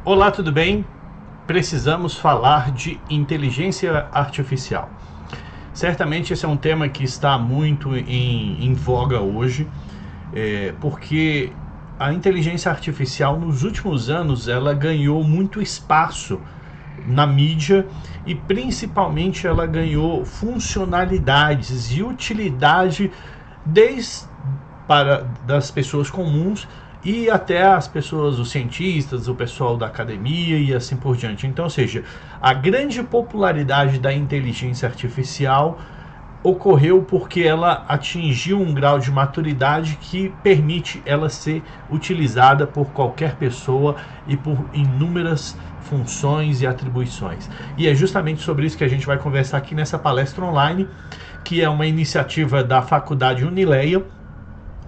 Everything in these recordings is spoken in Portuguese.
Olá, tudo bem? Precisamos falar de inteligência artificial. Certamente esse é um tema que está muito em voga hoje, porque a inteligência artificial nos últimos anos ela ganhou muito espaço na mídia e principalmente ela ganhou funcionalidades e utilidade desde das pessoas comuns e até as pessoas, os cientistas, o pessoal da academia e assim por diante. Então, ou seja, a grande popularidade da inteligência artificial ocorreu porque ela atingiu um grau de maturidade que permite ela ser utilizada por qualquer pessoa e por inúmeras funções e atribuições. E é justamente sobre isso que a gente vai conversar aqui nessa palestra online, que é uma iniciativa da Faculdade Unileia.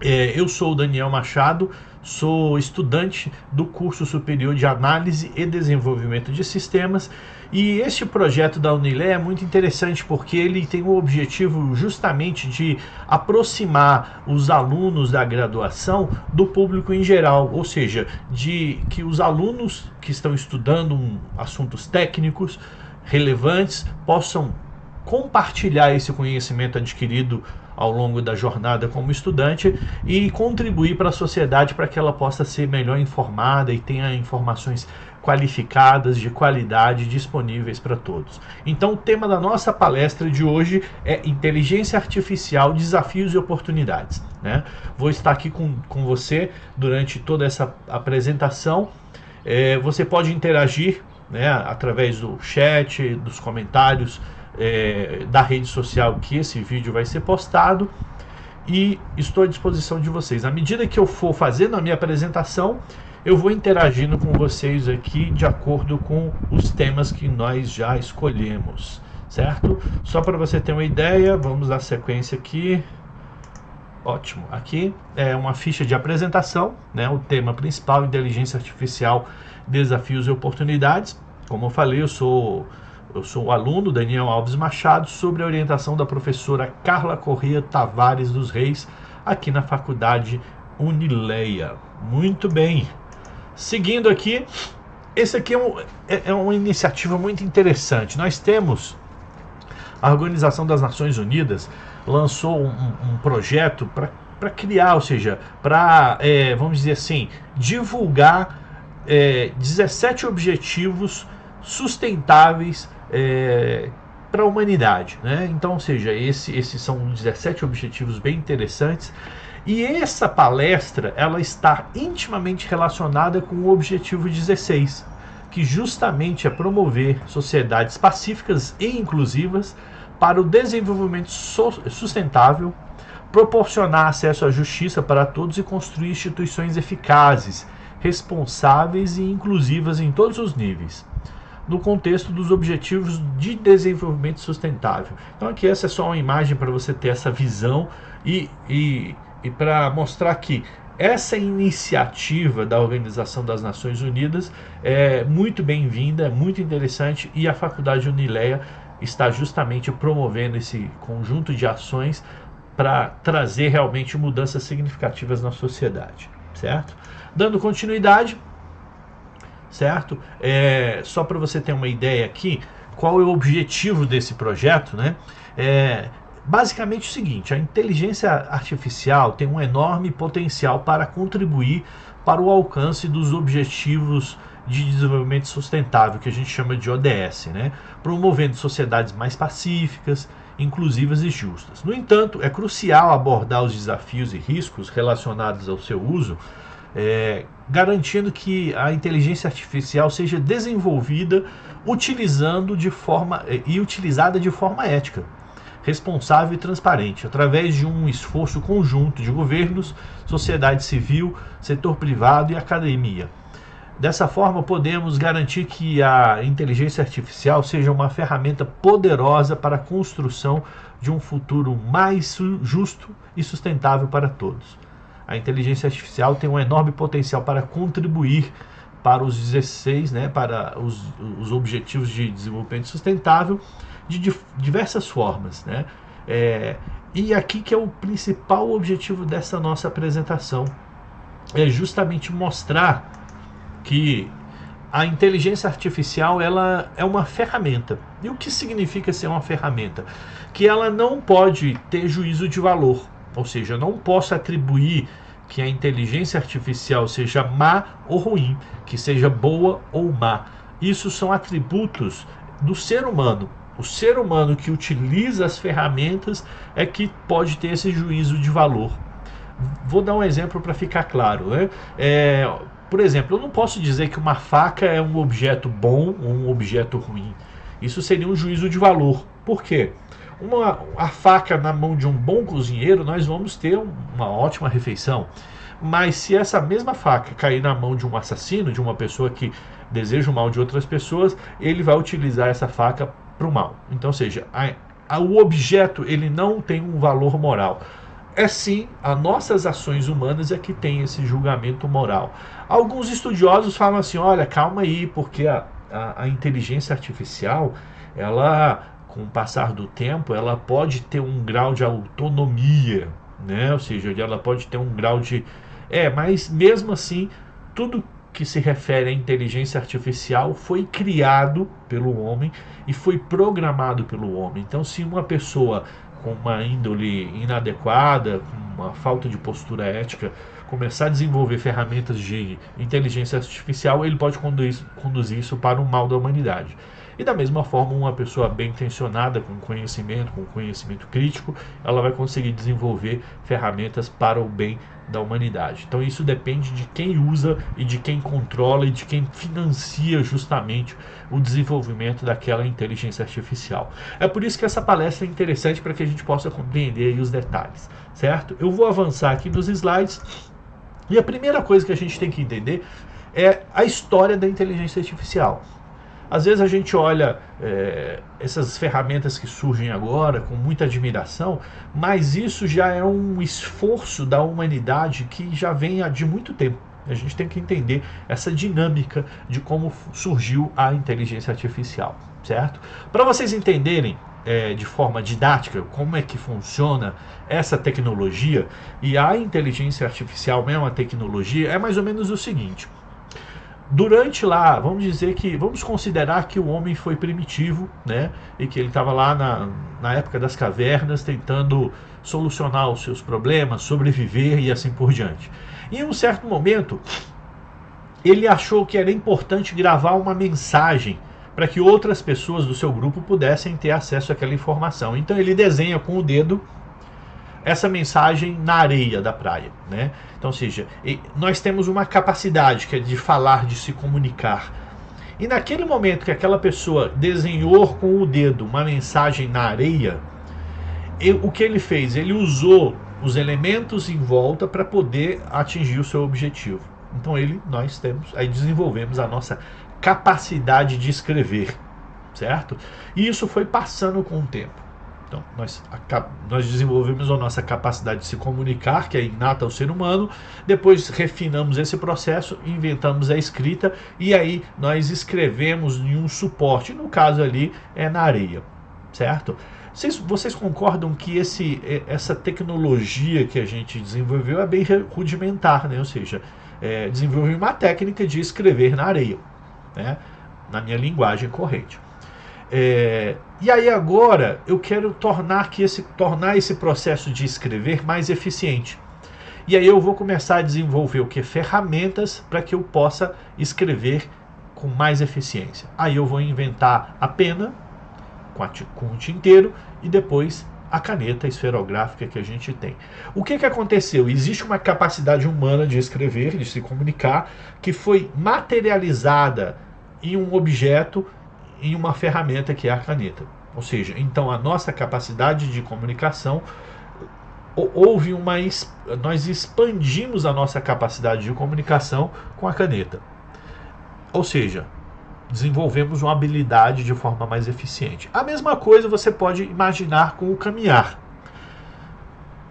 Eu sou o Daniel Machado, sou estudante do curso superior de Análise e Desenvolvimento de Sistemas, e este projeto da Unileia é muito interessante porque ele tem o objetivo justamente de aproximar os alunos da graduação do público em geral, ou seja, de que os alunos que estão estudando assuntos técnicos relevantes possam compartilhar esse conhecimento adquirido ao longo da jornada como estudante e contribuir para a sociedade para que ela possa ser melhor informada e tenha informações qualificadas, de qualidade, disponíveis para todos. Então o tema da nossa palestra de hoje é Inteligência Artificial, Desafios e Oportunidades, né? Vou estar aqui com você durante toda essa apresentação. Você pode interagir, né, através do chat, dos comentários, da rede social que esse vídeo vai ser postado, e estou à disposição de vocês. À medida que eu for fazendo a minha apresentação, eu vou interagindo com vocês aqui de acordo com os temas que nós já escolhemos, certo? Só para você ter uma ideia, vamos dar sequência aqui. Ótimo, aqui é uma ficha de apresentação, né? O tema principal: inteligência artificial, desafios e oportunidades. Como eu falei, eu sou o aluno Daniel Alves Machado, sobre a orientação da professora Carla Corrêa Tavares dos Reis, aqui na Faculdade Unileia. Muito bem. Seguindo aqui, esse aqui é uma iniciativa muito interessante. Nós temos a Organização das Nações Unidas lançou um projeto para criar, ou seja, para, vamos dizer assim, divulgar 17 objetivos sustentáveis para a humanidade, né? Então, ou seja, esses são 17 objetivos bem interessantes, e essa palestra ela está intimamente relacionada com o objetivo 16, que justamente é promover sociedades pacíficas e inclusivas para o desenvolvimento sustentável, proporcionar acesso à justiça para todos e construir instituições eficazes, responsáveis e inclusivas em todos os níveis, no contexto dos Objetivos de Desenvolvimento Sustentável. Então aqui essa é só uma imagem para você ter essa visão e para mostrar que essa iniciativa da Organização das Nações Unidas é muito bem-vinda, é muito interessante, e a Faculdade Unileia está justamente promovendo esse conjunto de ações para trazer realmente mudanças significativas na sociedade, certo? Dando continuidade, certo? Só para você ter uma ideia aqui, qual é o objetivo desse projeto, né? Basicamente o seguinte: a inteligência artificial tem um enorme potencial para contribuir para o alcance dos objetivos de desenvolvimento sustentável, que a gente chama de ODS, né? Promovendo sociedades mais pacíficas, inclusivas e justas. No entanto, é crucial abordar os desafios e riscos relacionados ao seu uso, garantindo que a inteligência artificial seja desenvolvida utilizada de forma ética, responsável e transparente, através de um esforço conjunto de governos, sociedade civil, setor privado e academia. Dessa forma, podemos garantir que a inteligência artificial seja uma ferramenta poderosa para a construção de um futuro mais justo e sustentável para todos. A inteligência artificial tem um enorme potencial para contribuir para os 16, né, para os Objetivos de Desenvolvimento Sustentável de diversas formas, né? E aqui que é o principal objetivo dessa nossa apresentação, é justamente mostrar que a inteligência artificial ela é uma ferramenta. E o que significa ser uma ferramenta? Que ela não pode ter juízo de valor, ou seja, eu não posso atribuir que a inteligência artificial seja má ou ruim, que seja boa ou má. Isso são atributos do ser humano. O ser humano que utiliza as ferramentas é que pode ter esse juízo de valor. Vou dar um exemplo para ficar claro, né? Por exemplo, eu não posso dizer que uma faca é um objeto bom ou um objeto ruim. Isso seria um juízo de valor. Por quê? A faca na mão de um bom cozinheiro, nós vamos ter uma ótima refeição. Mas se essa mesma faca cair na mão de um assassino, de uma pessoa que deseja o mal de outras pessoas, ele vai utilizar essa faca para o mal. Então, ou seja, o objeto ele não tem um valor moral. É sim, as nossas ações humanas é que tem esse julgamento moral. Alguns estudiosos falam assim, olha, calma aí, porque a inteligência artificial, ela, com o passar do tempo, ela pode ter um grau de autonomia, né? Ou seja, ela pode ter um grau de... mas mesmo assim, tudo que se refere à inteligência artificial foi criado pelo homem e foi programado pelo homem. Então, se uma pessoa com uma índole inadequada, com uma falta de postura ética, começar a desenvolver ferramentas de inteligência artificial, ele pode conduzir isso para o mal da humanidade. E da mesma forma, uma pessoa bem intencionada, com conhecimento crítico, ela vai conseguir desenvolver ferramentas para o bem da humanidade. Então isso depende de quem usa e de quem controla e de quem financia justamente o desenvolvimento daquela inteligência artificial. É por isso que essa palestra é interessante para que a gente possa compreender aí os detalhes, certo? Eu vou avançar aqui nos slides e a primeira coisa que a gente tem que entender é a história da inteligência artificial. Às vezes a gente olha essas ferramentas que surgem agora com muita admiração, mas isso já é um esforço da humanidade que já vem de muito tempo. A gente tem que entender essa dinâmica de como surgiu a inteligência artificial, certo? Para vocês entenderem de forma didática como é que funciona essa tecnologia, e a inteligência artificial é uma tecnologia, é mais ou menos o seguinte. Durante lá, vamos considerar que o homem foi primitivo, né? E que ele estava lá na época das cavernas tentando solucionar os seus problemas, sobreviver e assim por diante. E em um certo momento, ele achou que era importante gravar uma mensagem para que outras pessoas do seu grupo pudessem ter acesso àquela informação. Então ele desenha com o dedo essa mensagem na areia da praia, né? Então, ou seja, nós temos uma capacidade que é de falar, de se comunicar. E naquele momento que aquela pessoa desenhou com o dedo uma mensagem na areia, o que ele fez? Ele usou os elementos em volta para poder atingir o seu objetivo. Então aí desenvolvemos a nossa capacidade de escrever, certo? E isso foi passando com o tempo. Então, nós desenvolvemos a nossa capacidade de se comunicar, que é inata ao ser humano, depois refinamos esse processo, inventamos a escrita, e aí nós escrevemos em um suporte, no caso ali é na areia, certo? Vocês concordam que essa tecnologia que a gente desenvolveu é bem rudimentar, né? Ou seja, desenvolver uma técnica de escrever na areia, né? Na minha linguagem corrente. E aí agora eu quero tornar esse processo de escrever mais eficiente. E aí eu vou começar a desenvolver ferramentas para que eu possa escrever com mais eficiência. Aí eu vou inventar a pena com o tinteiro e depois a caneta esferográfica que a gente tem. O que aconteceu? Existe uma capacidade humana de escrever, de se comunicar, que foi materializada em um objeto, em uma ferramenta que é a caneta. Ou seja, então a nossa capacidade de comunicação, nós expandimos a nossa capacidade de comunicação com a caneta. Ou seja, desenvolvemos uma habilidade de forma mais eficiente. A mesma coisa você pode imaginar com o caminhar.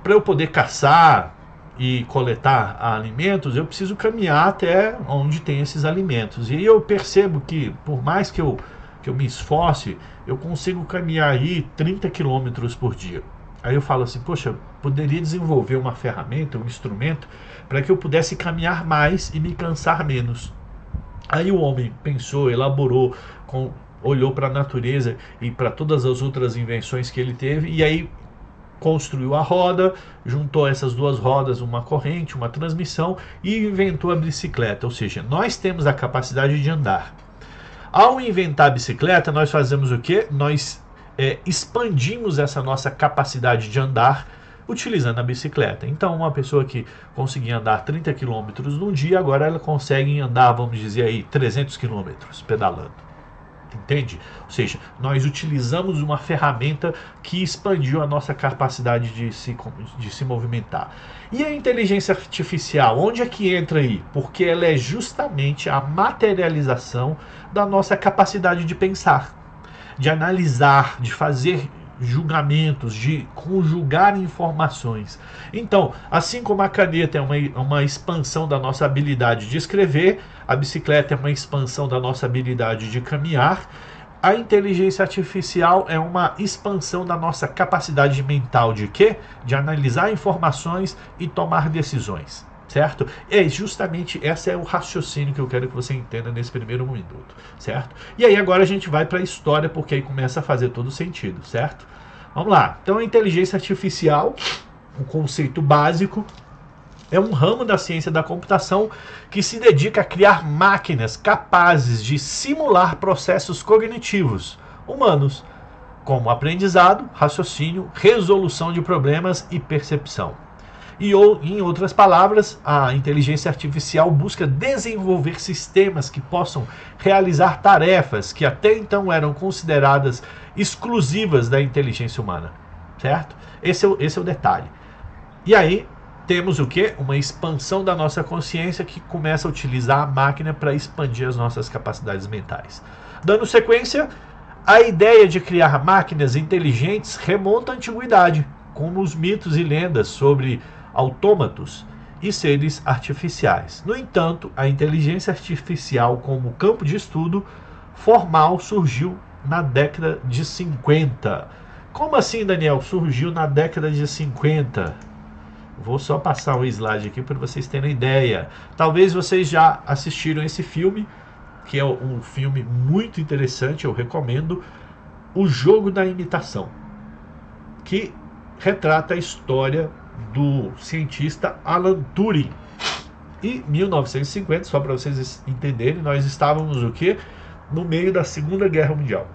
Para eu poder caçar e coletar alimentos, eu preciso caminhar até onde tem esses alimentos. E aí eu percebo que, por mais que eu me esforce, eu consigo caminhar aí 30 quilômetros por dia. Aí eu falo assim, poxa, poderia desenvolver uma ferramenta, um instrumento, para que eu pudesse caminhar mais e me cansar menos. Aí o homem pensou, elaborou, olhou para a natureza e para todas as outras invenções que ele teve, e aí construiu a roda, juntou essas duas rodas, uma corrente, uma transmissão, e inventou a bicicleta. Ou seja, nós temos a capacidade de andar. Ao inventar a bicicleta, nós fazemos o quê? Nós expandimos essa nossa capacidade de andar utilizando a bicicleta. Então, uma pessoa que conseguia andar 30 quilômetros num dia, agora ela consegue andar, vamos dizer aí, 300 quilômetros pedalando. Entende? Ou seja, nós utilizamos uma ferramenta que expandiu a nossa capacidade de se movimentar. E a inteligência artificial, onde é que entra aí? Porque ela é justamente a materialização da nossa capacidade de pensar, de analisar, de fazer julgamentos, de conjugar informações. Então, assim como a caneta é uma expansão da nossa habilidade de escrever, a bicicleta é uma expansão da nossa habilidade de caminhar, a inteligência artificial é uma expansão da nossa capacidade mental de quê? De analisar informações e tomar decisões. Certo? É justamente esse é o raciocínio que eu quero que você entenda nesse primeiro minuto, certo? E aí agora a gente vai para a história, porque aí começa a fazer todo sentido, certo? Vamos lá. Então a inteligência artificial, um conceito básico, é um ramo da ciência da computação que se dedica a criar máquinas capazes de simular processos cognitivos humanos, como aprendizado, raciocínio, resolução de problemas e percepção. E, em outras palavras, a inteligência artificial busca desenvolver sistemas que possam realizar tarefas que até então eram consideradas exclusivas da inteligência humana, certo? Esse é o detalhe. E aí temos o quê? Uma expansão da nossa consciência que começa a utilizar a máquina para expandir as nossas capacidades mentais. Dando sequência, a ideia de criar máquinas inteligentes remonta à antiguidade, como os mitos e lendas sobre autômatos e seres artificiais. No entanto, a inteligência artificial como campo de estudo formal surgiu na década de 50. Como assim, Daniel? Surgiu na década de 50? Vou só passar um slide aqui para vocês terem ideia. Talvez vocês já assistiram esse filme, que é um filme muito interessante, eu recomendo, O Jogo da Imitação, que retrata a história do cientista Alan Turing. E 1950, só para vocês entenderem, nós estávamos o quê? No meio da Segunda Guerra Mundial.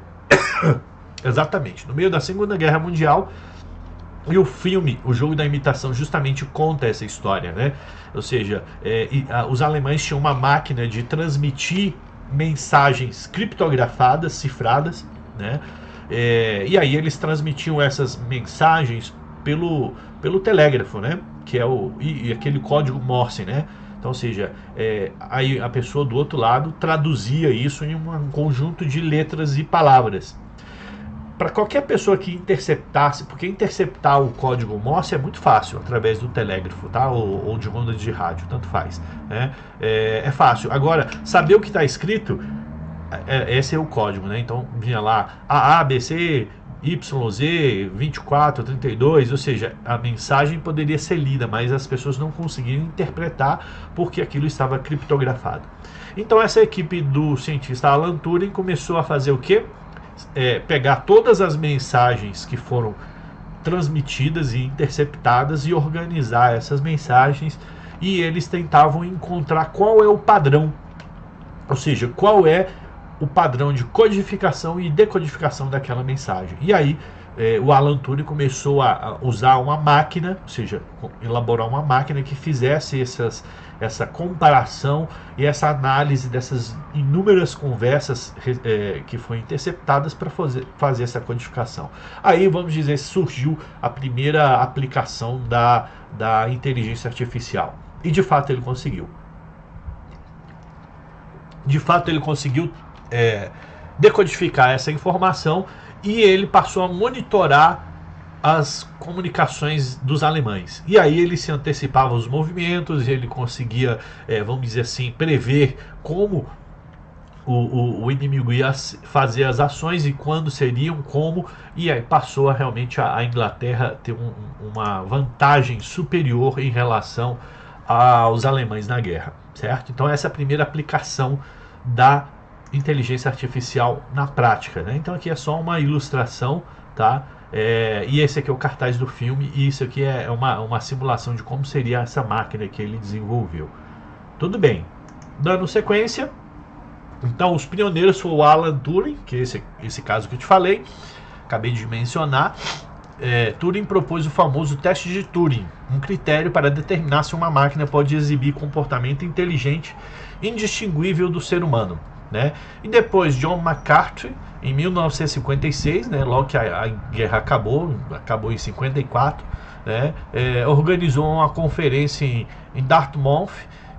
Exatamente, no meio da Segunda Guerra Mundial. E o filme, O Jogo da Imitação, justamente conta essa história, né? Ou seja, os alemães tinham uma máquina de transmitir mensagens criptografadas, cifradas, né? E aí eles transmitiam essas mensagens pelo telégrafo, né? Que é aquele código Morse, né? Então, ou seja, aí a pessoa do outro lado traduzia isso em um conjunto de letras e palavras. Para qualquer pessoa que interceptasse, porque interceptar o código Morse é muito fácil, através do telégrafo, tá? Ou de ondas de rádio, tanto faz, né? É fácil. Agora, saber o que está escrito, esse é o código, né? Então, vinha lá A, B, C, YZ, 24, 32, ou seja, a mensagem poderia ser lida, mas as pessoas não conseguiam interpretar porque aquilo estava criptografado. Então, essa equipe do cientista Alan Turing começou a fazer o quê? Pegar todas as mensagens que foram transmitidas e interceptadas e organizar essas mensagens, e eles tentavam encontrar qual é o padrão, ou seja, qual é o padrão de codificação e decodificação daquela mensagem. E aí o Alan Turing começou a usar uma máquina, ou seja, elaborar uma máquina que fizesse essa comparação e essa análise dessas inúmeras conversas que foram interceptadas para fazer essa codificação. Aí, vamos dizer, surgiu a primeira aplicação da inteligência artificial. E de fato ele conseguiu. De fato ele conseguiu decodificar essa informação e ele passou a monitorar as comunicações dos alemães. E aí ele se antecipava aos movimentos, ele conseguia, vamos dizer assim, prever como o inimigo ia fazer as ações e quando seriam, como, e aí passou a realmente a Inglaterra ter uma vantagem superior em relação aos alemães na guerra, certo? Então essa é a primeira aplicação da inteligência artificial na prática, né? Então aqui é só uma ilustração, tá? E esse aqui é o cartaz do filme, e isso aqui é uma simulação de como seria essa máquina que ele desenvolveu. Tudo bem, dando sequência, então os pioneiros foram o Alan Turing, que é esse caso que eu te falei, acabei de mencionar. Turing propôs o famoso teste de Turing, um critério para determinar se uma máquina pode exibir comportamento inteligente indistinguível do ser humano, né? E depois John McCarthy, em 1956, né, logo que a guerra acabou em 54, né, organizou uma conferência em Dartmouth,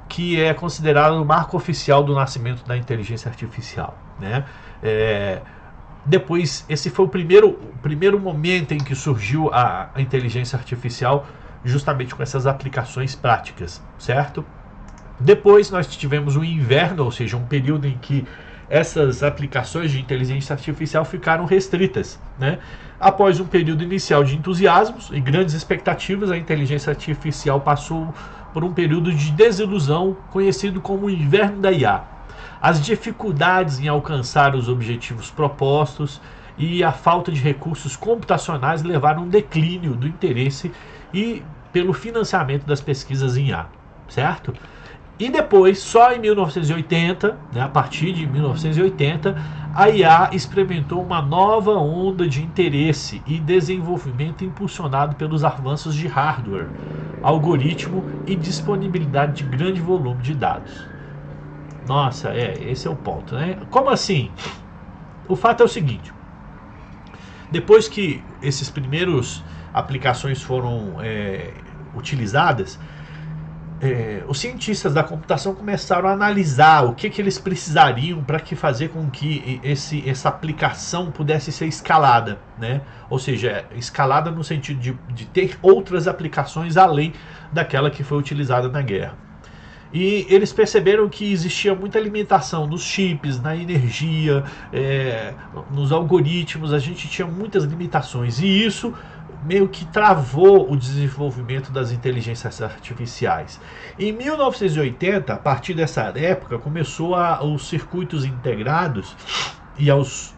que é considerado o marco oficial do nascimento da inteligência artificial, né? Depois, esse foi o primeiro momento em que surgiu a inteligência artificial, justamente com essas aplicações práticas, certo? Depois nós tivemos o inverno, ou seja, um período em que essas aplicações de inteligência artificial ficaram restritas, né? Após um período inicial de entusiasmos e grandes expectativas, a inteligência artificial passou por um período de desilusão, conhecido como o inverno da IA. As dificuldades em alcançar os objetivos propostos e a falta de recursos computacionais levaram a um declínio do interesse e pelo financiamento das pesquisas em IA, certo? E depois, só em 1980, né, a partir de 1980, a IA experimentou uma nova onda de interesse e desenvolvimento impulsionado pelos avanços de hardware, algoritmo e disponibilidade de grande volume de dados. Nossa, esse é o ponto, né? Como assim? O fato é o seguinte: depois que esses primeiros aplicações foram utilizadas, os cientistas da computação começaram a analisar o que eles precisariam para fazer com que essa aplicação pudesse ser escalada, né? Ou seja, escalada no sentido de ter outras aplicações além daquela que foi utilizada na guerra. E eles perceberam que existia muita limitação nos chips, na energia, nos algoritmos, a gente tinha muitas limitações. E isso meio que travou o desenvolvimento das inteligências artificiais. Em 1980, a partir dessa época, começou os circuitos integrados e os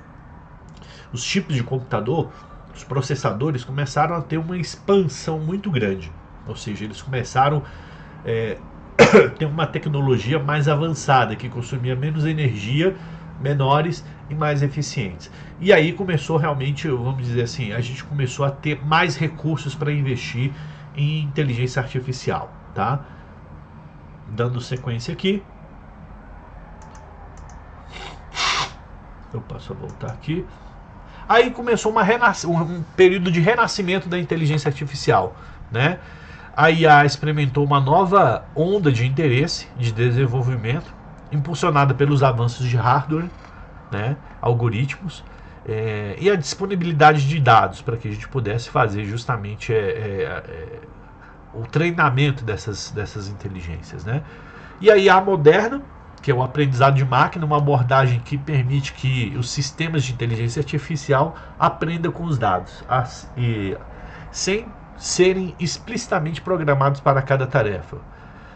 chips de computador, os processadores, começaram a ter uma expansão muito grande. Ou seja, eles começaram ter uma tecnologia mais avançada, que consumia menos energia, menores e mais eficientes. E aí começou realmente, vamos dizer assim, a gente começou a ter mais recursos para investir em inteligência artificial, tá? Dando sequência aqui. Eu passo a voltar aqui. Aí começou um período de renascimento da inteligência artificial, né? A IA experimentou uma nova onda de interesse, de desenvolvimento, impulsionada pelos avanços de hardware, né, algoritmos, e a disponibilidade de dados para que a gente pudesse fazer justamente o treinamento dessas inteligências, né? E a IA moderna, que é o aprendizado de máquina, uma abordagem que permite que os sistemas de inteligência artificial aprendam com os dados, sem serem explicitamente programados para cada tarefa.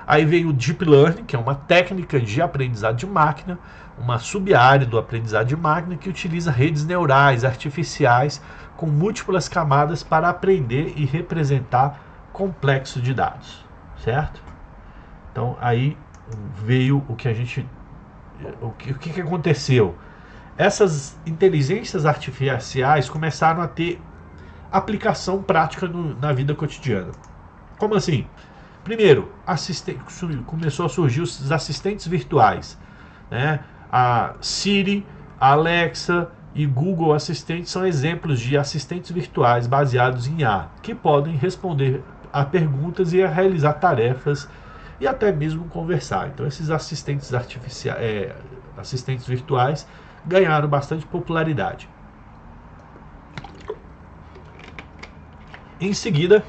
Aí veio o Deep Learning, que é uma técnica de aprendizado de máquina, uma sub-área do aprendizado de máquina que utiliza redes neurais artificiais com múltiplas camadas para aprender e representar complexo de dados, certo? Então aí veio o que aconteceu. Essas inteligências artificiais começaram a ter aplicação prática na vida cotidiana. Como assim? Primeiro, começou a surgir os assistentes virtuais, né? A Siri, a Alexa e Google Assistente são exemplos de assistentes virtuais baseados em IA, que podem responder a perguntas e a realizar tarefas e até mesmo conversar. Então esses assistentes assistentes virtuais ganharam bastante popularidade. Em seguida,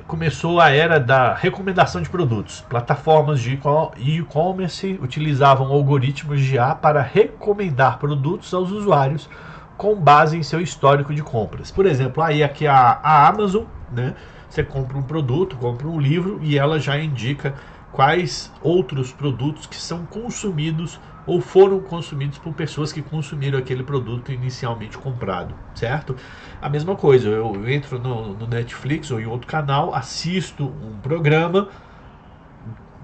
começou a era da recomendação de produtos. Plataformas de e-commerce utilizavam algoritmos de IA para recomendar produtos aos usuários com base em seu histórico de compras. Por exemplo, aí aqui a Amazon, né? Você compra um produto, compra um livro e ela já indica quais outros produtos que são consumidos ou foram consumidos por pessoas que consumiram aquele produto inicialmente comprado, certo? A mesma coisa, eu entro no Netflix ou em outro canal, assisto um programa,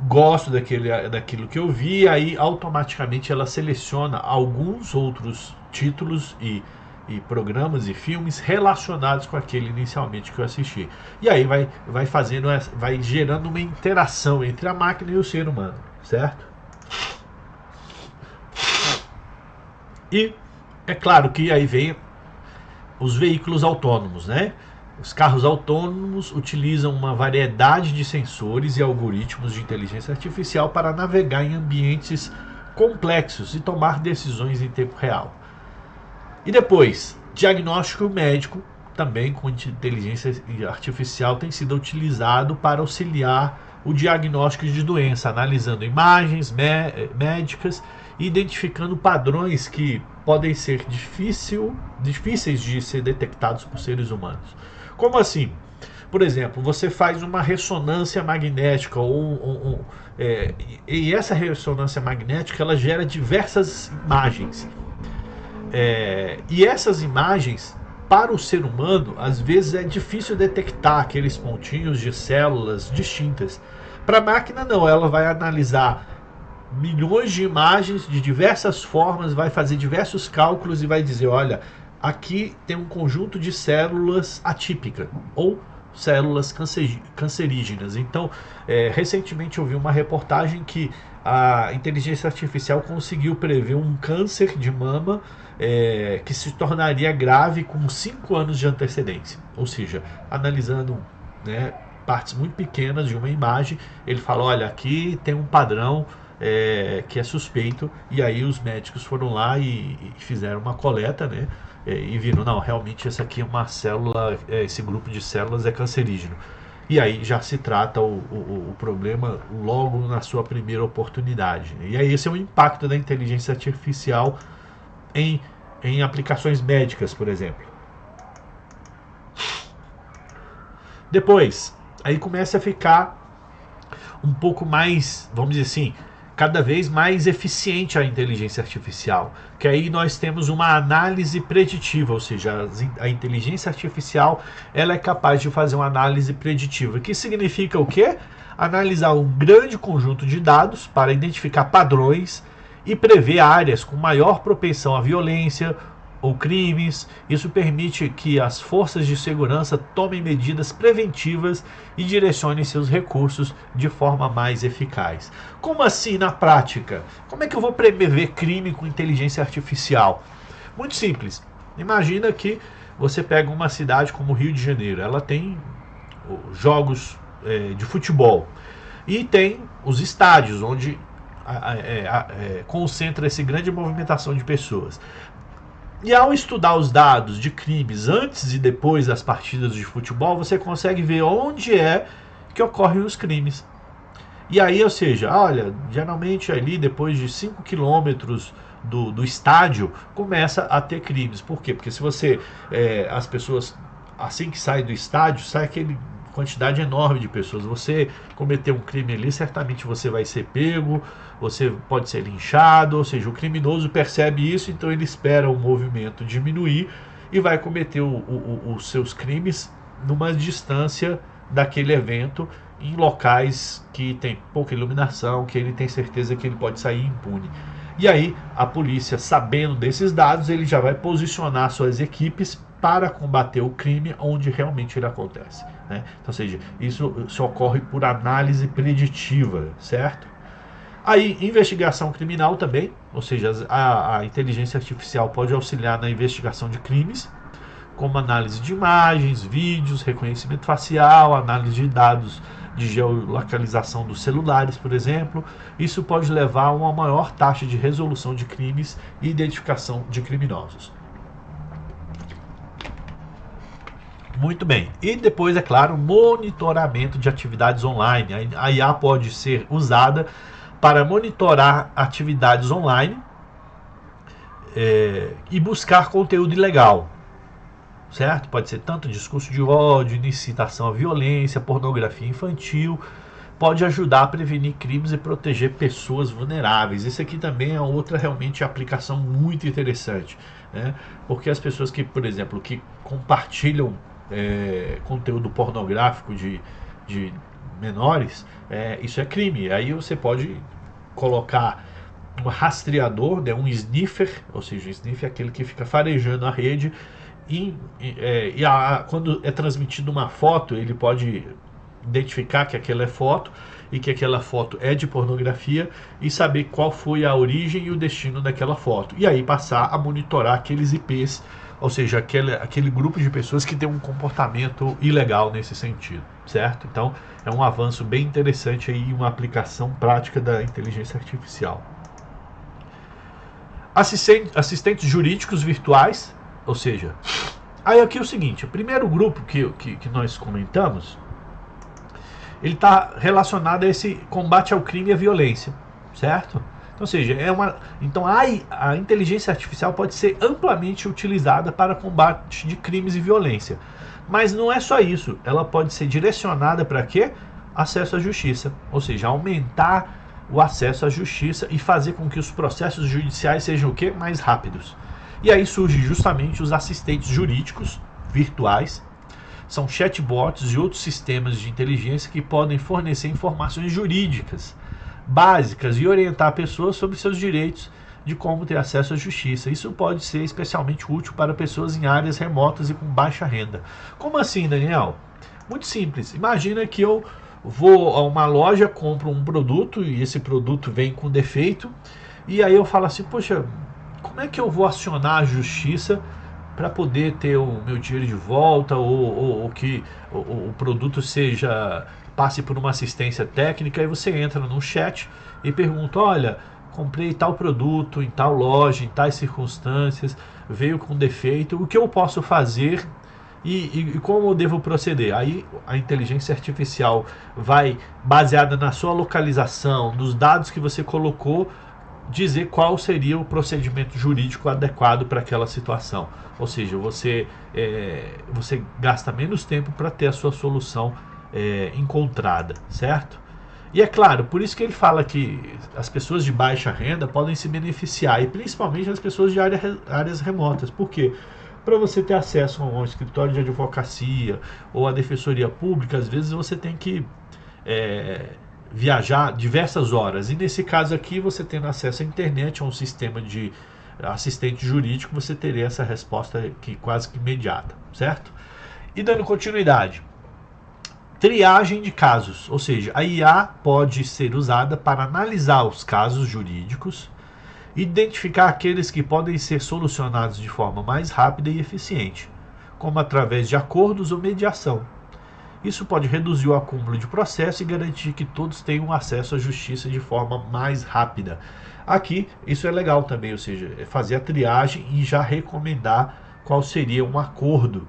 gosto daquilo que eu vi, aí automaticamente ela seleciona alguns outros títulos e programas e filmes relacionados com aquele inicialmente que eu assisti. E aí vai gerando uma interação entre a máquina e o ser humano, certo? E é claro que aí vem os veículos autônomos, né? Os carros autônomos utilizam uma variedade de sensores e algoritmos de inteligência artificial para navegar em ambientes complexos e tomar decisões em tempo real. E depois, diagnóstico médico, também com inteligência artificial, tem sido utilizado para auxiliar o diagnóstico de doença, analisando imagens médicas e identificando padrões que podem ser difíceis de ser detectados por seres humanos. Como assim? Por exemplo, você faz uma ressonância magnética e essa ressonância magnética ela gera diversas imagens. E essas imagens, para o ser humano, às vezes é difícil detectar aqueles pontinhos de células distintas. Para a máquina não, ela vai analisar milhões de imagens de diversas formas, vai fazer diversos cálculos e vai dizer, olha, aqui tem um conjunto de células atípicas ou células cancerígenas. Então, recentemente eu vi uma reportagem que a inteligência artificial conseguiu prever um câncer de mama que se tornaria grave com 5 anos de antecedência. Ou seja, analisando, né, partes muito pequenas de uma imagem, ele fala, olha, aqui tem um padrão que é suspeito, e aí os médicos foram lá e fizeram uma coleta, né, e viram, não, realmente essa aqui é uma célula, esse grupo de células é cancerígeno. E aí já se trata o problema logo na sua primeira oportunidade. E aí esse é o impacto da inteligência artificial em aplicações médicas, por exemplo. Depois, aí começa a ficar um pouco mais, vamos dizer assim, cada vez mais eficiente a inteligência artificial, que aí nós temos uma análise preditiva, ou seja, a inteligência artificial ela é capaz de fazer uma análise preditiva, que significa o quê? Analisar um grande conjunto de dados para identificar padrões e prever áreas com maior propensão à violência ou crimes. Isso permite que as forças de segurança tomem medidas preventivas e direcionem seus recursos de forma mais eficaz. Como assim na prática? Como é que eu vou prever crime com inteligência artificial? Muito simples. Imagina que você pega uma cidade como o Rio de Janeiro. Ela tem jogos de futebol e tem os estádios onde concentra essa grande movimentação de pessoas. E ao estudar os dados de crimes antes e depois das partidas de futebol, você consegue ver onde é que ocorrem os crimes. E aí, ou seja, olha, geralmente ali depois de 5 quilômetros do estádio, começa a ter crimes. Por quê? Porque se você, as pessoas, assim que saem do estádio, sai aquele quantidade enorme de pessoas. Você cometer um crime ali, certamente você vai ser pego, você pode ser linchado, ou seja, o criminoso percebe isso, então ele espera o movimento diminuir e vai cometer os seus crimes numa distância daquele evento, em locais que tem pouca iluminação, que ele tem certeza que ele pode sair impune. E aí, a polícia, sabendo desses dados, ele já vai posicionar suas equipes para combater o crime onde realmente ele acontece, né? Então, ou seja, isso ocorre por análise preditiva, certo? Aí, investigação criminal também, ou seja, a inteligência artificial pode auxiliar na investigação de crimes, como análise de imagens, vídeos, reconhecimento facial, análise de dados de geolocalização dos celulares, por exemplo. Isso pode levar a uma maior taxa de resolução de crimes e identificação de criminosos. Muito bem. E depois, é claro, monitoramento de atividades online. A IA pode ser usada para monitorar atividades online e buscar conteúdo ilegal, certo? Pode ser tanto discurso de ódio, incitação à violência, pornografia infantil, pode ajudar a prevenir crimes e proteger pessoas vulneráveis. Isso aqui também é outra realmente aplicação muito interessante, né? Porque as pessoas que, por exemplo, que compartilham conteúdo pornográfico de menores, isso é crime. Aí você pode colocar um rastreador, né, um sniffer, ou seja, o sniffer é aquele que fica farejando a rede quando é transmitida uma foto, ele pode identificar que aquela é foto e que aquela foto é de pornografia e saber qual foi a origem e o destino daquela foto. E aí passar a monitorar aqueles IPs, ou seja, aquele grupo de pessoas que tem um comportamento ilegal nesse sentido, certo? Então é um avanço bem interessante aí, uma aplicação prática da inteligência artificial. Assistentes jurídicos virtuais, ou seja, aí aqui é o seguinte, o primeiro grupo que nós comentamos, ele está relacionado a esse combate ao crime e à violência, certo? Então, ou seja, então a inteligência artificial pode ser amplamente utilizada para combate de crimes e violência. Mas não é só isso, ela pode ser direcionada para quê? Acesso à justiça, ou seja, aumentar o acesso à justiça e fazer com que os processos judiciais sejam o quê? Mais rápidos. E aí surgem justamente os assistentes jurídicos virtuais. São chatbots e outros sistemas de inteligência que podem fornecer informações jurídicas básicas e orientar pessoas sobre seus direitos de como ter acesso à justiça. Isso pode ser especialmente útil para pessoas em áreas remotas e com baixa renda. Como assim, Daniel? Muito simples. Imagina que eu vou a uma loja, compro um produto e esse produto vem com defeito e aí eu falo assim, poxa, como é que eu vou acionar a justiça para poder ter o meu dinheiro de volta ou que o produto passe por uma assistência técnica? E você entra no chat e pergunta, olha, comprei tal produto em tal loja, em tais circunstâncias, veio com defeito, o que eu posso fazer e como eu devo proceder? Aí a inteligência artificial vai, baseada na sua localização, nos dados que você colocou, dizer qual seria o procedimento jurídico adequado para aquela situação. Ou seja, você gasta menos tempo para ter a sua solução encontrada, certo? E é claro, por isso que ele fala que as pessoas de baixa renda podem se beneficiar, e principalmente as pessoas de áreas remotas. Por quê? Para você ter acesso a um escritório de advocacia ou a defensoria pública, às vezes você tem que viajar diversas horas. E nesse caso aqui, você tendo acesso à internet, a um sistema de assistente jurídico, você teria essa resposta aqui quase que imediata, certo? E dando continuidade, triagem de casos, ou seja, a IA pode ser usada para analisar os casos jurídicos, identificar aqueles que podem ser solucionados de forma mais rápida e eficiente, como através de acordos ou mediação. Isso pode reduzir o acúmulo de processo e garantir que todos tenham acesso à justiça de forma mais rápida. Aqui, isso é legal também, ou seja, fazer a triagem e já recomendar qual seria um acordo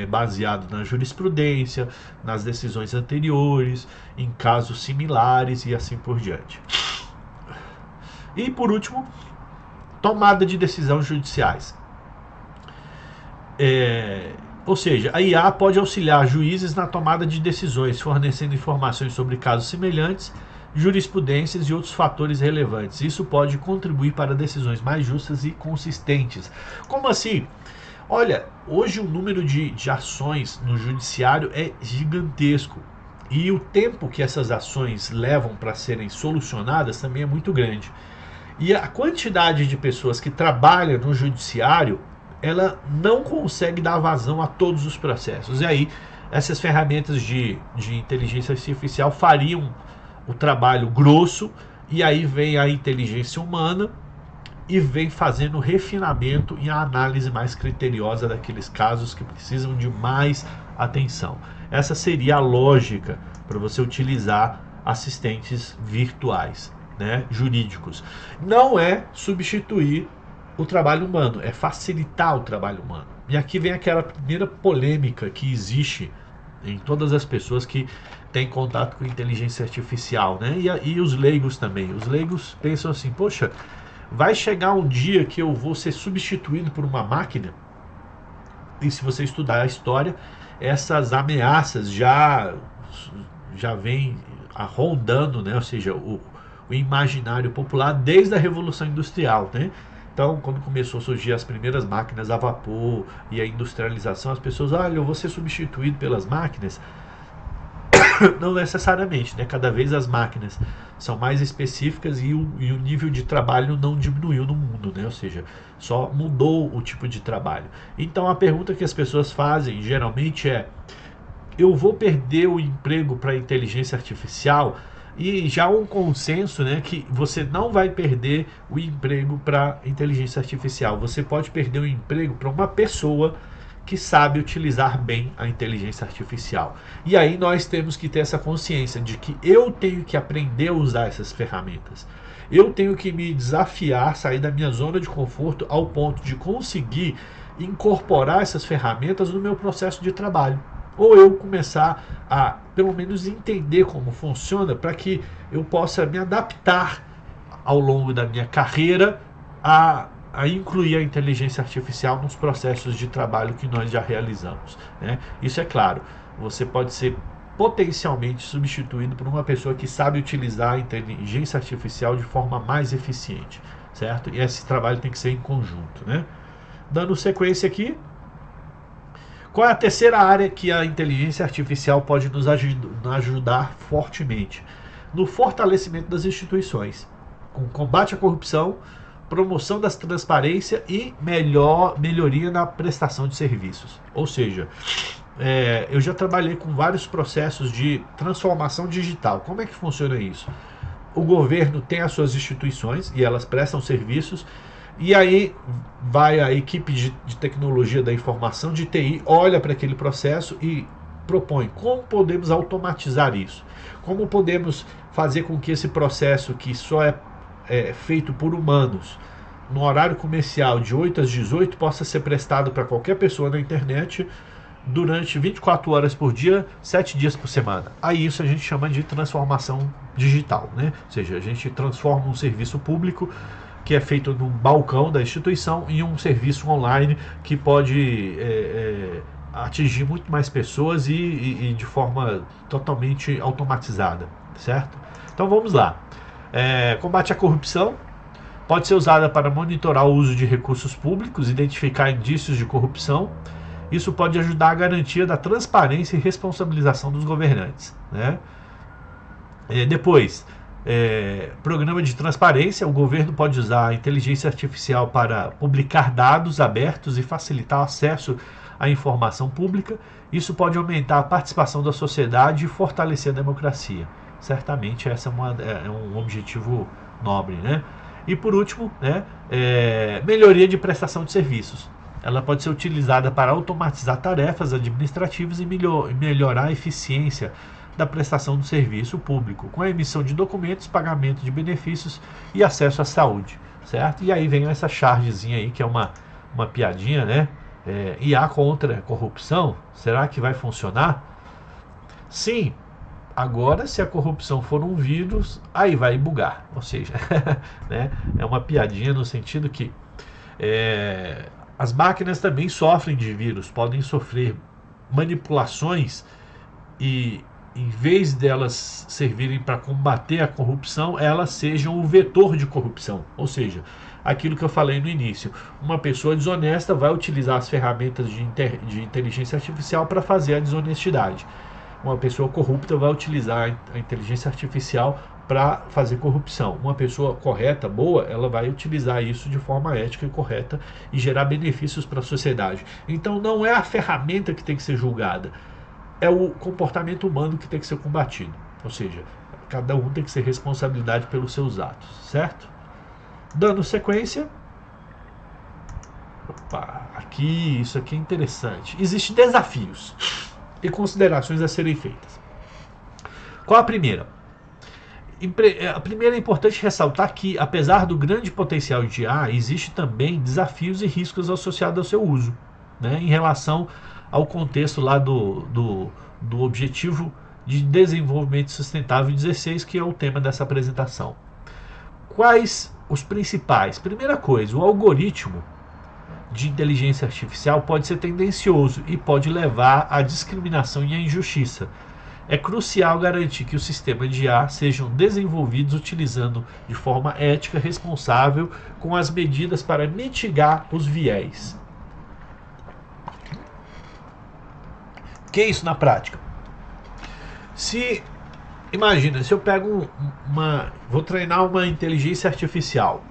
baseado na jurisprudência, nas decisões anteriores, em casos similares e assim por diante. E por último, tomada de decisões judiciais. Ou seja, a IA pode auxiliar juízes na tomada de decisões, fornecendo informações sobre casos semelhantes, jurisprudências e outros fatores relevantes. Isso pode contribuir para decisões mais justas e consistentes. Como assim? Olha, hoje o número de ações no judiciário é gigantesco. E o tempo que essas ações levam para serem solucionadas também é muito grande. E a quantidade de pessoas que trabalham no judiciário, ela não consegue dar vazão a todos os processos. E aí, essas ferramentas de inteligência artificial fariam o trabalho grosso, e aí vem a inteligência humana e vem fazendo refinamento e a análise mais criteriosa daqueles casos que precisam de mais atenção. Essa seria a lógica para você utilizar assistentes virtuais, né, jurídicos. Não é substituir o trabalho humano, é facilitar o trabalho humano. E aqui vem aquela primeira polêmica que existe em todas as pessoas que têm contato com inteligência artificial, né? E os leigos também. Os leigos pensam assim, poxa, vai chegar um dia que eu vou ser substituído por uma máquina? E se você estudar a história, essas ameaças já já vem rondando, né? Ou seja, o imaginário popular desde a Revolução Industrial, né? Então, quando começou a surgir as primeiras máquinas a vapor e a industrialização, as pessoas, olha, eu vou ser substituído pelas máquinas. Não necessariamente, né? Cada vez as máquinas são mais específicas e o nível de trabalho não diminuiu no mundo, né? Ou seja, só mudou o tipo de trabalho. Então, a pergunta que as pessoas fazem geralmente é: eu vou perder o emprego para a inteligência artificial? E já há um consenso, né, que você não vai perder o emprego para a inteligência artificial. Você pode perder o emprego para uma pessoa que sabe utilizar bem a inteligência artificial. E aí nós temos que ter essa consciência de que eu tenho que aprender a usar essas ferramentas. Eu tenho que me desafiar, sair da minha zona de conforto ao ponto de conseguir incorporar essas ferramentas no meu processo de trabalho. Ou eu começar a, pelo menos, entender como funciona para que eu possa me adaptar ao longo da minha carreira a incluir a inteligência artificial nos processos de trabalho que nós já realizamos, né? Isso é claro, você pode ser potencialmente substituído por uma pessoa que sabe utilizar a inteligência artificial de forma mais eficiente, certo? E esse trabalho tem que ser em conjunto, né? Dando sequência aqui, qual é a terceira área que a inteligência artificial pode nos ajudar fortemente? No fortalecimento das instituições, com combate à corrupção, promoção da transparência e melhoria na prestação de serviços. Ou seja, eu já trabalhei com vários processos de transformação digital. Como é que funciona isso? O governo tem as suas instituições e elas prestam serviços, e aí vai a equipe de tecnologia da informação, de TI, olha para aquele processo e propõe como podemos automatizar isso, como podemos fazer com que esse processo que só é feito por humanos no horário comercial de 8 às 18 possa ser prestado para qualquer pessoa na internet durante 24 horas por dia, 7 dias por semana. Aí isso a gente chama de transformação digital, né? Ou seja, a gente transforma um serviço público que é feito num balcão da instituição em um serviço online que pode atingir muito mais pessoas e de forma totalmente automatizada, certo? Então vamos lá. Combate à corrupção pode ser usada para monitorar o uso de recursos públicos, identificar indícios de corrupção. Isso pode ajudar a garantia da transparência e responsabilização dos governantes, né? Depois, programa de transparência. O governo pode usar a inteligência artificial para publicar dados abertos e facilitar o acesso à informação pública. Isso pode aumentar a participação da sociedade e fortalecer a democracia. Certamente esse é um objetivo nobre, né? E por último, né, melhoria de prestação de serviços. Ela pode ser utilizada para automatizar tarefas administrativas e melhorar a eficiência da prestação do serviço público, com a emissão de documentos, pagamento de benefícios e acesso à saúde, certo? E aí vem essa chargezinha aí, que é uma piadinha, né? IA contra a corrupção, será que vai funcionar? Sim. Agora, se a corrupção for um vírus, aí vai bugar. Ou seja, né, é uma piadinha no sentido que as máquinas também sofrem de vírus, podem sofrer manipulações e, em vez delas servirem para combater a corrupção, elas sejam o vetor de corrupção. Ou seja, aquilo que eu falei no início, uma pessoa desonesta vai utilizar as ferramentas de inteligência artificial para fazer a desonestidade. Uma pessoa corrupta vai utilizar a inteligência artificial para fazer corrupção. Uma pessoa correta, boa, ela vai utilizar isso de forma ética e correta e gerar benefícios para a sociedade. Então não é a ferramenta que tem que ser julgada, é o comportamento humano que tem que ser combatido. Ou seja, cada um tem que ser responsabilidade pelos seus atos, certo? Dando sequência. Opa, isso aqui é interessante. Existem desafios e considerações a serem feitas. Qual a primeira? A primeira é importante ressaltar que, apesar do grande potencial de IA, existe também desafios e riscos associados ao seu uso, né, em relação ao contexto lá do Objetivo de Desenvolvimento Sustentável 16, que é o tema dessa apresentação. Quais os principais? Primeira coisa, o algoritmo de inteligência artificial pode ser tendencioso e pode levar à discriminação e à injustiça. É crucial garantir que os sistemas de IA sejam desenvolvidos utilizando de forma ética, responsável, com as medidas para mitigar os viés. O que é isso na prática? Imagina, se eu pego vou treinar uma inteligência artificial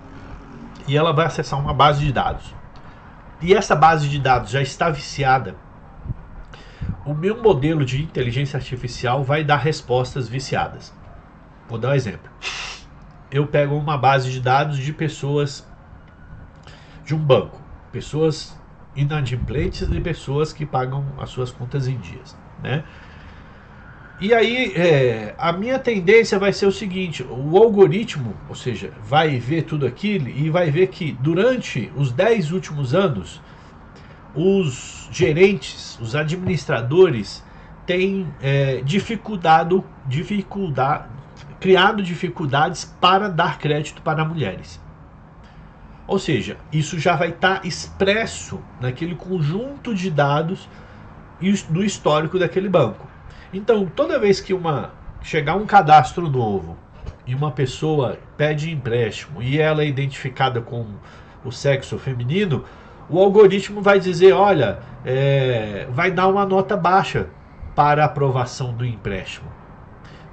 e ela vai acessar uma base de dados, e essa base de dados já está viciada, o meu modelo de inteligência artificial vai dar respostas viciadas. Vou dar um exemplo. Eu pego uma base de dados de pessoas de um banco, pessoas inadimplentes e pessoas que pagam as suas contas em dias, né? E aí, a minha tendência vai ser o seguinte: o algoritmo, ou seja, vai ver tudo aquilo e vai ver que durante os 10 últimos anos, os gerentes, os administradores têm criado dificuldades para dar crédito para mulheres. Ou seja, isso já vai estar expresso naquele conjunto de dados do histórico daquele banco. Então, toda vez que chegar um cadastro novo e uma pessoa pede empréstimo e ela é identificada com o sexo feminino, o algoritmo vai dizer, olha, vai dar uma nota baixa para a aprovação do empréstimo.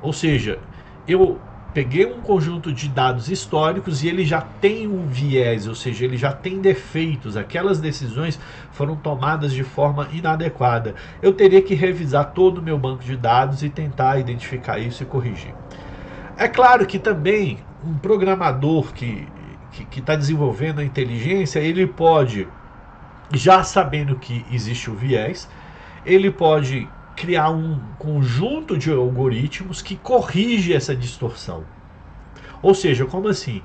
Ou seja, eu peguei um conjunto de dados históricos e ele já tem um viés, ou seja, ele já tem defeitos, aquelas decisões foram tomadas de forma inadequada. Eu teria que revisar todo o meu banco de dados e tentar identificar isso e corrigir. É claro que também um programador que está desenvolvendo a inteligência, ele pode, já sabendo que existe o viés, ele pode criar um conjunto de algoritmos que corrige essa distorção. Ou seja, como assim?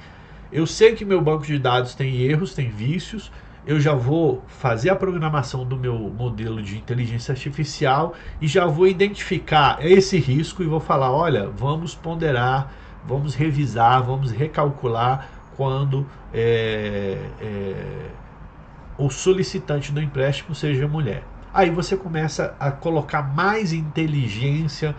Eu sei que meu banco de dados tem erros, tem vícios, eu já vou fazer a programação do meu modelo de inteligência artificial e já vou identificar esse risco e vou falar, olha, vamos ponderar, vamos revisar, vamos recalcular quando o solicitante do empréstimo seja mulher. Aí você começa a colocar mais inteligência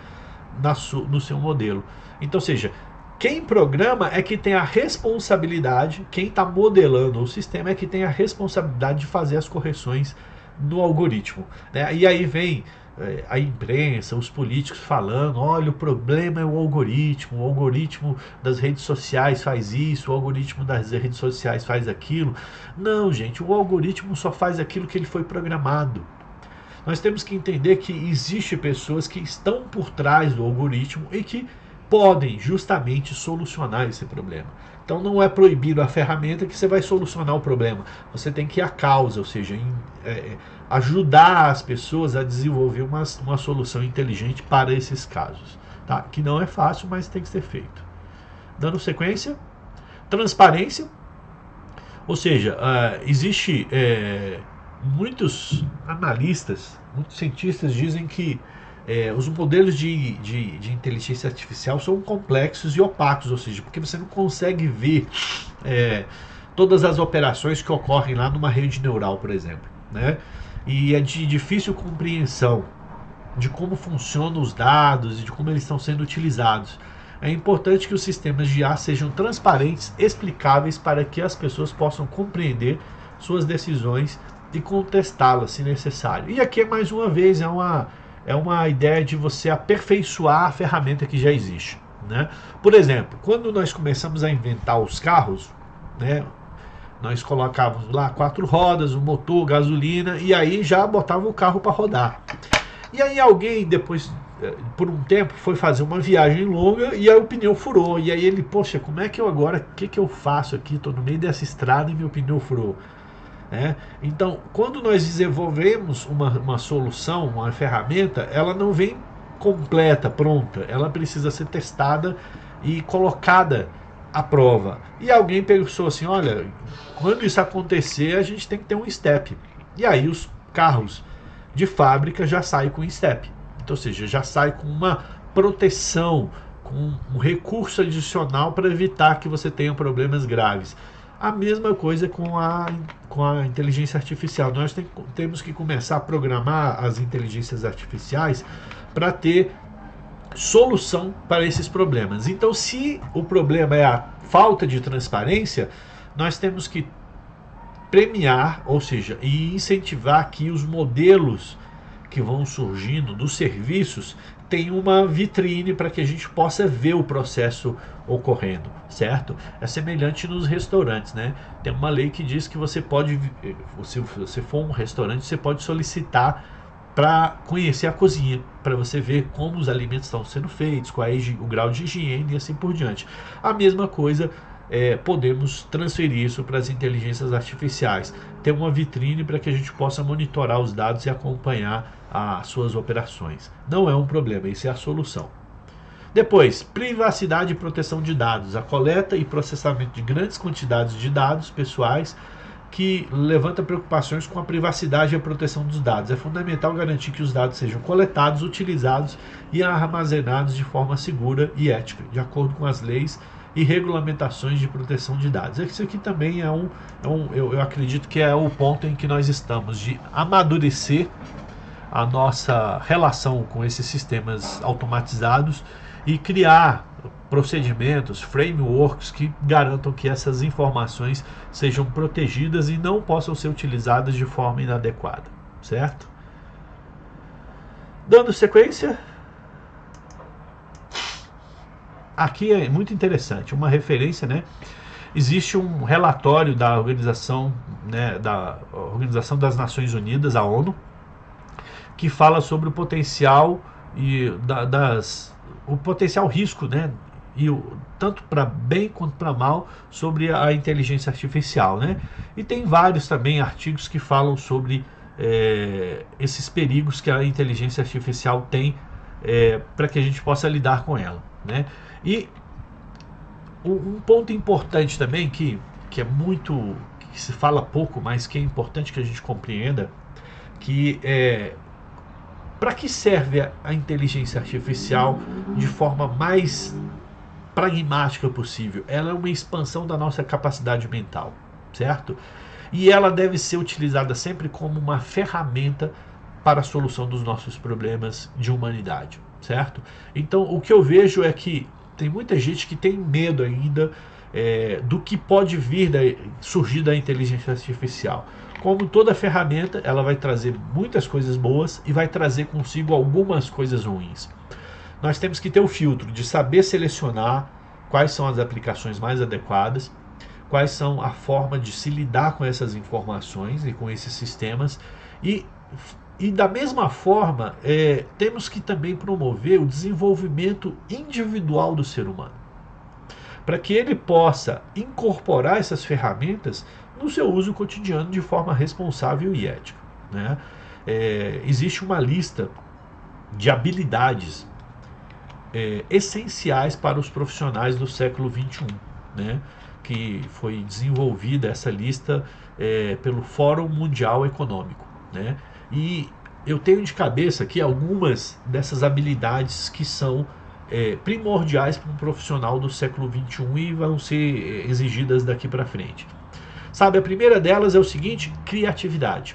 no seu modelo. Então, ou seja, quem programa é que tem a responsabilidade, quem está modelando o sistema é que tem a responsabilidade de fazer as correções no algoritmo, né? E aí vem a imprensa, os políticos falando, olha, o problema é o algoritmo das redes sociais faz isso, o algoritmo das redes sociais faz aquilo. Não, gente, o algoritmo só faz aquilo que ele foi programado. Nós temos que entender que existem pessoas que estão por trás do algoritmo e que podem justamente solucionar esse problema. Então não é proibir a ferramenta que você vai solucionar o problema. Você tem que ir à causa, ou seja, ajudar as pessoas a desenvolver uma solução inteligente para esses casos. Tá? Que não é fácil, mas tem que ser feito. Dando sequência, transparência. Ou seja, existe... muitos analistas, muitos cientistas dizem que os modelos de inteligência artificial são complexos e opacos, ou seja, porque você não consegue ver todas as operações que ocorrem lá numa rede neural, por exemplo, né? E é de difícil compreensão de como funcionam os dados e de como eles estão sendo utilizados. É importante que os sistemas de IA sejam transparentes, explicáveis, para que as pessoas possam compreender suas decisões e contestá-las se necessário. E aqui, mais uma vez, é uma ideia de você aperfeiçoar a ferramenta que já existe, né? Por exemplo, quando nós começamos a inventar os carros, né, nós colocávamos lá 4 rodas, um motor, gasolina, e aí já botava o carro para rodar. E aí alguém, depois, por um tempo, foi fazer uma viagem longa e aí o pneu furou. E aí ele, poxa, como é que eu agora, o que eu faço aqui? Estou no meio dessa estrada e meu pneu furou. Então, quando nós desenvolvemos uma solução, uma ferramenta, ela não vem completa, pronta. Ela precisa ser testada e colocada à prova. E alguém pensou assim, olha, quando isso acontecer, a gente tem que ter um step. E aí os carros de fábrica já saem com step. Então, ou seja, já sai com uma proteção, com um recurso adicional para evitar que você tenha problemas graves. A mesma coisa com a inteligência artificial. Nós temos que começar a programar as inteligências artificiais para ter solução para esses problemas. Então, se o problema é a falta de transparência, nós temos que premiar, ou seja, e incentivar que os modelos que vão surgindo dos serviços tenham uma vitrine para que a gente possa ver o processo ocorrendo, certo? É semelhante nos restaurantes, né? Tem uma lei que diz que você pode, se você for um restaurante, você pode solicitar para conhecer a cozinha, para você ver como os alimentos estão sendo feitos, qual é o grau de higiene e assim por diante. A mesma coisa, podemos transferir isso para as inteligências artificiais. Ter uma vitrine para que a gente possa monitorar os dados e acompanhar as suas operações. Não é um problema, isso é a solução. Depois, privacidade e proteção de dados. A coleta e processamento de grandes quantidades de dados pessoais que levanta preocupações com a privacidade e a proteção dos dados. É fundamental garantir que os dados sejam coletados, utilizados e armazenados de forma segura e ética, de acordo com as leis e regulamentações de proteção de dados. Isso aqui também eu acredito que é o ponto em que nós estamos, de amadurecer a nossa relação com esses sistemas automatizados e criar procedimentos, frameworks que garantam que essas informações sejam protegidas e não possam ser utilizadas de forma inadequada, certo? Dando sequência, aqui é muito interessante, uma referência, né? Existe um relatório da Organização das Nações Unidas, a ONU, que fala sobre o potencial o potencial risco, né? Tanto para bem quanto para mal, sobre a inteligência artificial, né? E tem vários também artigos que falam sobre esses perigos que a inteligência artificial tem para que a gente possa lidar com ela, né? E um ponto importante também que se fala pouco, mas que é importante que a gente compreenda, que para que serve a inteligência artificial de forma mais pragmática possível? Ela é uma expansão da nossa capacidade mental, certo? E ela deve ser utilizada sempre como uma ferramenta para a solução dos nossos problemas de humanidade, certo? Então, o que eu vejo é que tem muita gente que tem medo ainda do que pode surgir da inteligência artificial. Como toda ferramenta, ela vai trazer muitas coisas boas e vai trazer consigo algumas coisas ruins. Nós temos que ter o filtro de saber selecionar quais são as aplicações mais adequadas, quais são a forma de se lidar com essas informações e com esses sistemas, e da mesma forma temos que também promover o desenvolvimento individual do ser humano, para que ele possa incorporar essas ferramentas no seu uso cotidiano de forma responsável e ética, né? Existe uma lista de habilidades essenciais para os profissionais do século XXI, né? Que foi desenvolvida essa lista pelo Fórum Mundial Econômico, né? E eu tenho de cabeça aqui algumas dessas habilidades que são primordiais para um profissional do século XXI e vão ser exigidas daqui para frente. Sabe, a primeira delas é o seguinte: criatividade.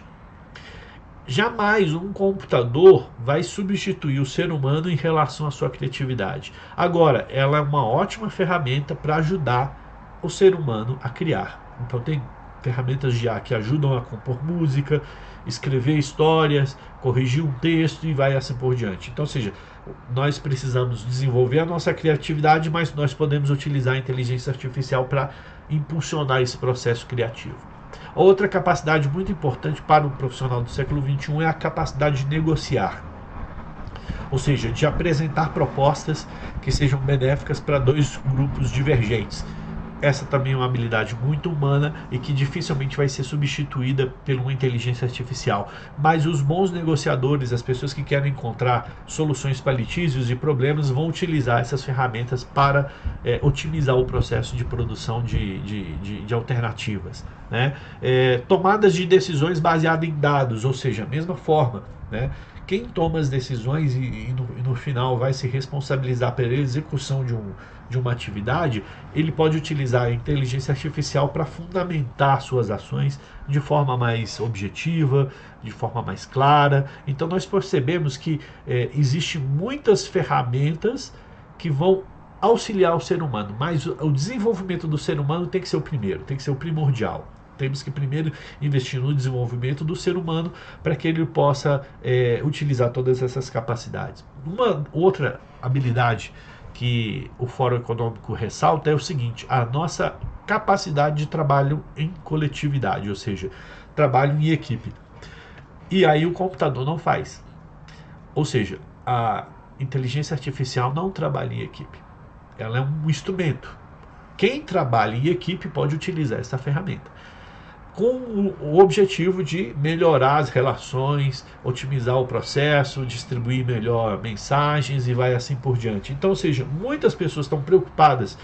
Jamais um computador vai substituir o ser humano em relação à sua criatividade. Agora, ela é uma ótima ferramenta para ajudar o ser humano a criar. Então tem ferramentas de IA que ajudam a compor música, escrever histórias, corrigir um texto e vai assim por diante. Então, ou seja, nós precisamos desenvolver a nossa criatividade, mas nós podemos utilizar a inteligência artificial para impulsionar esse processo criativo. Outra capacidade muito importante para o profissional do século XXI é a capacidade de negociar, ou seja, de apresentar propostas que sejam benéficas para dois grupos divergentes. Essa também é uma habilidade muito humana e que dificilmente vai ser substituída por uma inteligência artificial. Mas os bons negociadores, as pessoas que querem encontrar soluções para litígios e problemas, vão utilizar essas ferramentas para otimizar o processo de produção de alternativas, né? Tomadas de decisões baseadas em dados, ou seja, a mesma forma, né, quem toma as decisões e no final vai se responsabilizar pela execução de uma atividade, ele pode utilizar a inteligência artificial para fundamentar suas ações de forma mais objetiva, de forma mais clara. Então nós percebemos que existem muitas ferramentas que vão auxiliar o ser humano, mas o desenvolvimento do ser humano tem que ser o primeiro, tem que ser o primordial. Temos que primeiro investir no desenvolvimento do ser humano para que ele possa utilizar todas essas capacidades. Uma outra habilidade que o Fórum Econômico ressalta é o seguinte: a nossa capacidade de trabalho em coletividade, ou seja, trabalho em equipe. E aí o computador não faz. Ou seja, a inteligência artificial não trabalha em equipe. Ela é um instrumento. Quem trabalha em equipe pode utilizar essa ferramenta com o objetivo de melhorar as relações, otimizar o processo, distribuir melhor mensagens e vai assim por diante. Então, ou seja, muitas pessoas estão preocupadas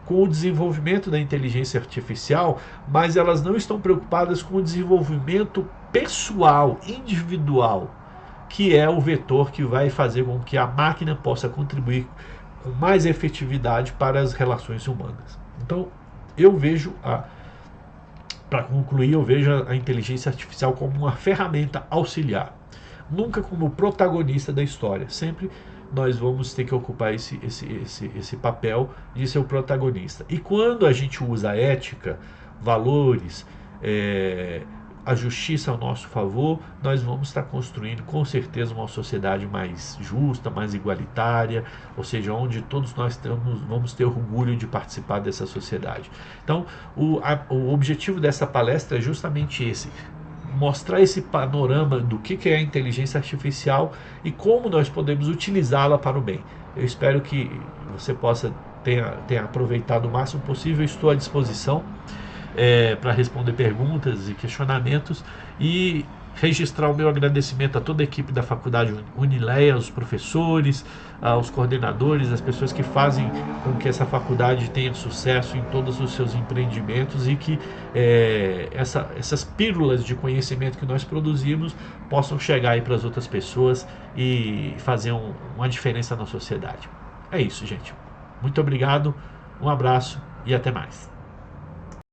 com o desenvolvimento da inteligência artificial, mas elas não estão preocupadas com o desenvolvimento pessoal, individual, que é o vetor que vai fazer com que a máquina possa contribuir com mais efetividade para as relações humanas. Então, eu vejo para concluir, eu vejo a inteligência artificial como uma ferramenta auxiliar, nunca como protagonista da história. Sempre nós vamos ter que ocupar esse papel de ser o protagonista. E quando a gente usa a ética, valores, a justiça ao nosso favor, nós vamos estar construindo com certeza uma sociedade mais justa, mais igualitária, ou seja, onde todos nós vamos ter orgulho de participar dessa sociedade. Então, o objetivo dessa palestra é justamente esse: mostrar esse panorama do que é a inteligência artificial e como nós podemos utilizá-la para o bem. Eu espero que você possa ter aproveitado o máximo possível. Eu estou à disposição para responder perguntas e questionamentos e registrar o meu agradecimento a toda a equipe da Faculdade Unileia, aos professores, aos coordenadores, as pessoas que fazem com que essa faculdade tenha sucesso em todos os seus empreendimentos e que essas pílulas de conhecimento que nós produzimos possam chegar aí para as outras pessoas e fazer uma diferença na sociedade. É isso, gente. Muito obrigado, um abraço e até mais.